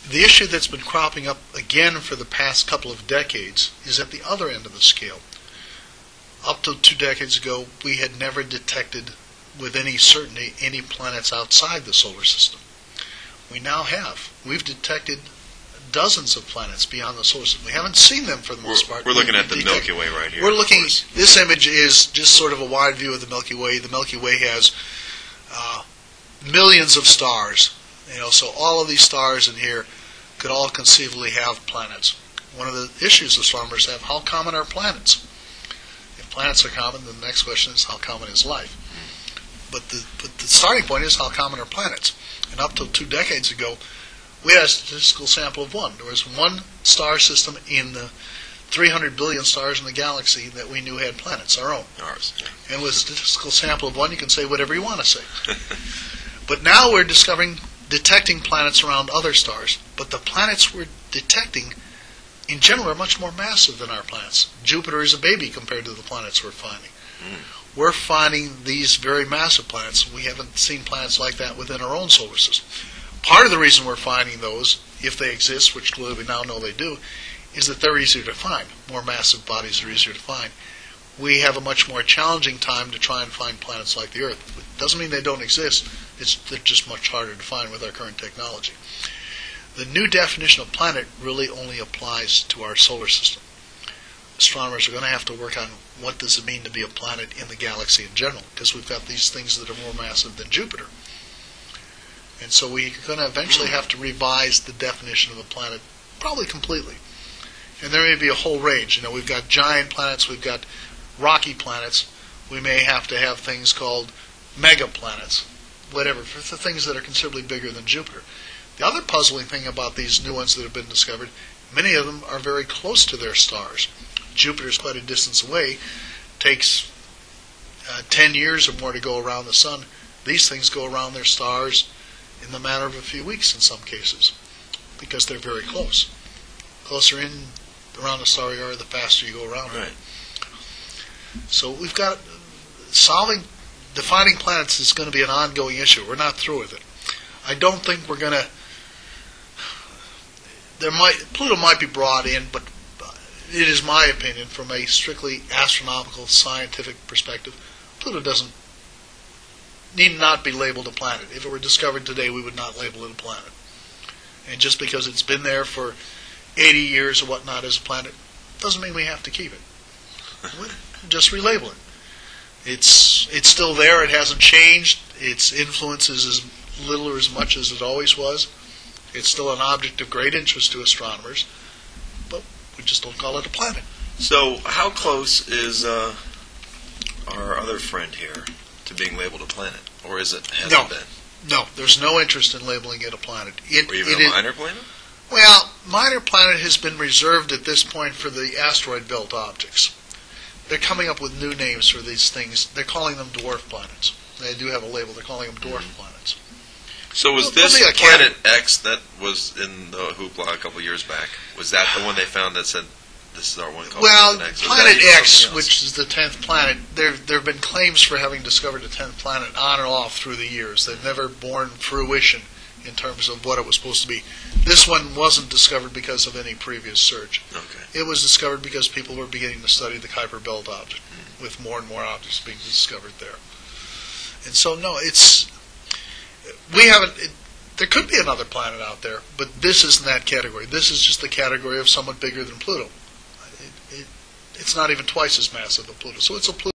The issue that's been cropping up again for the past couple of decades is at the other end of the scale. Up to 2 decades ago, we had never detected with any certainty any planets outside the solar system. We now have. We've detected dozens of planets beyond the solar system. We haven't seen them for the most part. We're looking at the Milky Way right here. We're looking. This image is just sort of a wide view of the Milky Way. The Milky Way has millions of stars. So all of these stars in here could all conceivably have planets. One of the issues astronomers have: how common are planets? If planets are common, then the next question is, how common is life? But the starting point is, how common are planets? And up till 2 decades ago, we had a statistical sample of one. There was one star system in the 300 billion stars in the galaxy that we knew had planets, our own. Ours. And with a statistical sample of one, you can say whatever you want to say. But now we're detecting planets around other stars. But the planets we're detecting, in general, are much more massive than our planets. Jupiter is a baby compared to the planets we're finding. We're finding these very massive planets. We haven't seen planets like that within our own solar system. Part of the reason we're finding those, if they exist, which clearly we now know they do, is that they're easier to find. More massive bodies are easier to find. We have a much more challenging time to try and find planets like the Earth. It doesn't mean they don't exist. They're just much harder to find with our current technology. The new definition of planet really only applies to our solar system. Astronomers are going to have to work on what does it mean to be a planet in the galaxy in general, because we've got these things that are more massive than Jupiter. And so we're going to eventually have to revise the definition of a planet probably completely. And there may be a whole range. We've got giant planets, we've got rocky planets. We may have to have things called megaplanets, whatever, for the things that are considerably bigger than Jupiter. The other puzzling thing about these new ones that have been discovered, many of them are very close to their stars. Jupiter is quite a distance away. Takes 10 years or more to go around the sun. These things go around their stars in the matter of a few weeks in some cases, because they're very close. Closer in around the star you are, the faster you go around it. So we've got defining planets is going to be an ongoing issue. We're not through with it. I don't think we're going to. Pluto might be brought in, but it is my opinion, from a strictly astronomical, scientific perspective, Pluto need not be labeled a planet. If it were discovered today, we would not label it a planet. And just because it's been there for 80 years or whatnot as a planet, doesn't mean we have to keep it. We'll just relabel it. It's still there. It hasn't changed. Its influence is as little or as much as it always was. It's still an object of great interest to astronomers, but we just don't call it a planet. So how close is our other friend here to being labeled a planet? Or hasn't been? No, there's no interest in labeling it a planet. Or even a minor planet? Well, minor planet has been reserved at this point for the asteroid belt objects. They're coming up with new names for these things. They're calling them dwarf planets. They do have a label. They're calling them dwarf planets. So was this Planet X that was in the hoopla a couple of years back? Was that the one they found that said, this is our one called Planet X? Planet X, which is the 10th planet, there have been claims for having discovered a 10th planet on and off through the years. They've never borne fruition in terms of what it was supposed to be. This one wasn't discovered because of any previous search. Okay. It was discovered because people were beginning to study the Kuiper Belt object, with more and more objects being discovered there. And so, no, there could be another planet out there, but this isn't that category. This is just the category of somewhat bigger than Pluto. It's not even twice as massive as Pluto. So it's a Pluto.